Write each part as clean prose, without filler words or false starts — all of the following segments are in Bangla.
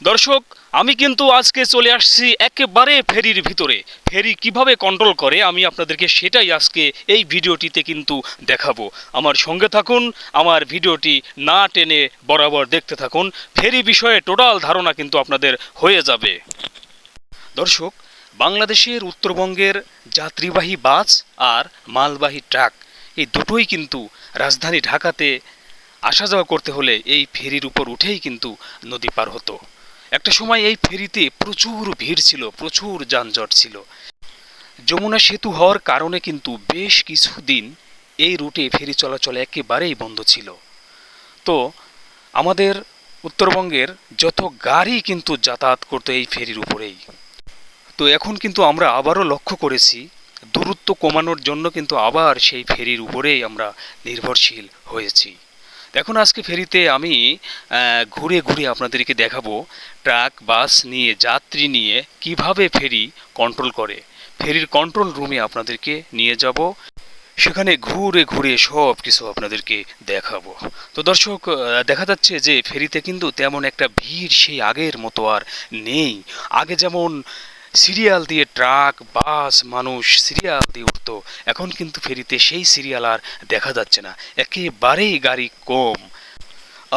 দর্শক, আমি কিন্তু আজকে চলে আসছি একেবারে ফেরির ভিতরে। ফেরি কিভাবে কন্ট্রোল করে আমি আপনাদেরকে সেটাই আজকে এই ভিডিওটিতে কিন্তু দেখাবো। আমার সঙ্গে থাকুন, আমার ভিডিওটি না টেনে বরাবর দেখতে থাকুন। ফেরি বিষয়ে টোটাল ধারণা কিন্তু আপনাদের হয়ে যাবে। দর্শক, বাংলাদেশের উত্তরবঙ্গের যাত্রীবাহী বাস আর মালবাহী ট্রাক এই দুটোই কিন্তু রাজধানী ঢাকাতে আসা যাওয়া করতে হলে এই ফেরির উপর উঠেই কিন্তু নদী পার হতো। একটা সময় এই ফেরিতে প্রচুর ভিড় ছিল, প্রচুর যানজট ছিল। যমুনা সেতু হওয়ার কারণে কিন্তু বেশ কিছুদিন এই রুটে ফেরি চলাচল একেবারেই বন্ধ ছিল। তো আমাদের উত্তরবঙ্গের যত গাড়ি কিন্তু যাতায়াত করতো এই ফেরির উপরেই। তো এখন কিন্তু আমরা আবারও লক্ষ্য করেছি দূরত্ব কমানোর জন্য কিন্তু আবার সেই ফেরির উপরেই আমরা নির্ভরশীল হয়েছি। এখন আজকে ফেরিতে আমি ঘুরে ঘুরে আপনাদেরকে দেখাবো ট্রাক বাস নিয়ে যাত্রী নিয়ে কিভাবে ফেরি কন্ট্রোল করে। ফেরির কন্ট্রোল রুমে আপনাদেরকে নিয়ে যাব, সেখানে ঘুরে ঘুরে সব কিছু আপনাদেরকে দেখাবো। তো দর্শক, দেখা যাচ্ছে যে ফেরিতে কিন্তু তেমন একটা ভিড় সেই আগের মতো আর নেই। আগে যেমন সিরিয়াল দিয়ে ট্রাক বাস মানুষ সিরিয়াল দিয়ে উঠতো, এখন কিন্তু ফেরিতে সেই সিরিয়াল আর দেখা যাচ্ছে না, একেবারেই গাড়ি কম।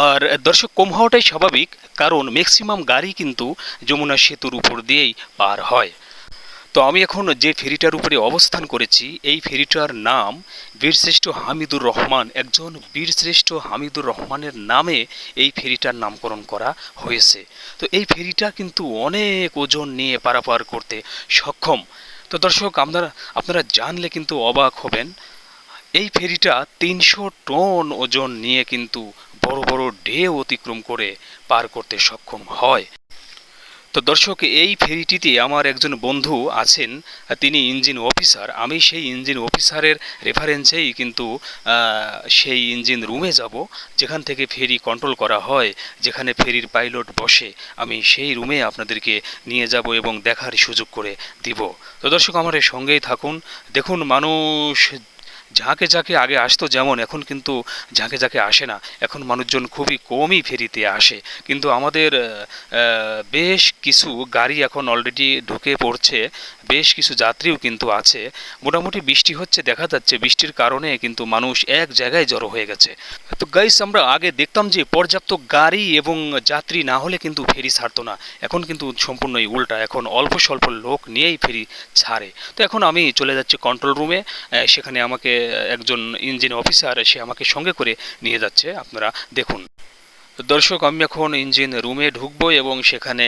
আর দর্শক, কম হওয়াটাই স্বাভাবিক, কারণ ম্যাক্সিমাম গাড়ি কিন্তু যমুনা সেতুর উপর দিয়েই পার হয়। তো আমি এখন যে ফেরিটার উপরে অবস্থান করেছি এই ফেরিটার নাম বীরশ্রেষ্ঠ হামিদুর রহমান। একজন বীরশ্রেষ্ঠ হামিদুর রহমানের নামে এই ফেরিটার নামকরণ করা হয়েছে। তো এই ফেরিটা কিন্তু অনেক ওজন নিয়ে পারাপার করতে সক্ষম। তো দর্শক, আপনারা জানলে কিন্তু অবাক হবেন, এই ফেরিটা ৩০০ টন ওজন নিয়ে কিন্তু বড় বড় ঢেউ অতিক্রম করে পার করতে সক্ষম হয়। তো দর্শক, এই ফেরিটিতে আমার একজন বন্ধু আছেন, তিনি ইঞ্জিন অফিসার। আমি সেই ইঞ্জিন অফিসারের রেফারেন্সেই কিন্তু সেই ইঞ্জিন রুমে যাব, যেখান থেকে ফেরি কন্ট্রোল করা হয়, যেখানে ফেরির পাইলট বসে। আমি সেই রুমে আপনাদেরকে নিয়ে যাব এবং দেখার সুযোগ করে দিব। তো দর্শক, আমার সঙ্গেই থাকুন। দেখুন, মানুষ ঝাঁকে ঝাঁকে আগে আসতো যেমন, এখন কিন্তু ঝাঁকে ঝাঁকে আসে না। এখন মানুষজন খুবই কমই ফেরিতে আসে, কিন্তু আমাদের বেশ কিছু গাড়ি এখন অলরেডি ঢুকে পড়ছে, বেশ কিছু যাত্রীও কিন্তু আছে। মোটামুটি বৃষ্টি হচ্ছে, দেখা যাচ্ছে বৃষ্টির কারণে কিন্তু মানুষ এক জায়গায় জড়ো হয়ে গেছে। তো গাইস, আমরা আগে দেখতাম যে পর্যাপ্ত গাড়ি এবং যাত্রী না হলে কিন্তু ফেরি ছাড়তো না। এখন কিন্তু সম্পূর্ণই উল্টা, এখন অল্প স্বল্প লোক নিয়েই ফেরি ছাড়ে। তো এখন আমি চলে যাচ্ছি কন্ট্রোল রুমে, সেখানে আমাকে একজন ইঞ্জিন অফিসার সে আমাকে সঙ্গে করে নিয়ে যাচ্ছে, আপনারা দেখুন। তো দর্শক, আমি এখন ইঞ্জিন রুমে ঢুকবো এবং সেখানে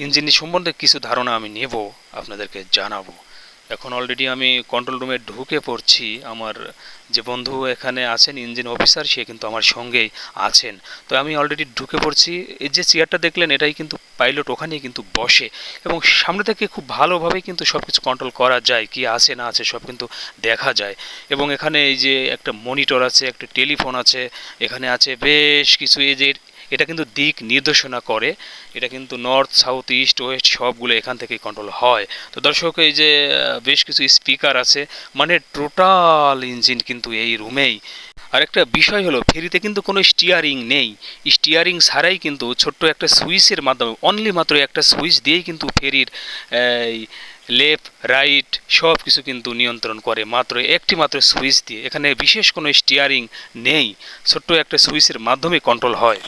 ইঞ্জিন সম্বন্ধে কিছু ধারণা আমি নেব, আপনাদেরকে জানাবো। এখন অলরেডি আমি কন্ট্রোল রুমে ঢুকে পড়ছি। আমার যে বন্ধু এখানে আছেন ইঞ্জিন অফিসার, সে কিন্তু আমার সঙ্গেই আছেন। তো আমি অলরেডি ঢুকে পড়ছি। এই যে চেয়ারটা দেখলেন, এটাই কিন্তু পাইলট ওখানেই কিন্তু বসে, এবং সামনে থেকে খুব ভালোভাবেই কিন্তু সব কিছু কন্ট্রোল করা যায়, কি আছে না আছে সব কিন্তু দেখা যায়। এবং এখানে এই যে একটা মনিটর আছে, একটা টেলিফোন আছে, এখানে আছে বেশ কিছু, এই যে এটা কিন্তু দিক নির্দেশনা করে। এটা কিন্তু নর্থ সাউথ ইস্ট ওয়েস্ট সবগুলো এখান থেকেই কন্ট্রোল হয়। তো দর্শক, এই যে বেশ কিছু স্পিকার আছে, মানে টোটাল ইঞ্জিন কিন্তু এই রুমেই। আর একটা বিষয় হলো, ফেরিতে কিন্তু কোনো স্টিয়ারিং নেই। স্টিয়ারিং ছাড়াই কিন্তু ছোট্ট একটা সুইচের মাধ্যমে, অনলি মাত্র একটা সুইচ দিয়েই কিন্তু ফেরির এই লেফট রাইট সব কিছু কিন্তু নিয়ন্ত্রণ করে মাত্র একটি মাত্র সুইচ দিয়ে। এখানে বিশেষ কোনো স্টিয়ারিং নেই, ছোট্ট একটা সুইচের মাধ্যমে কন্ট্রোল হয়।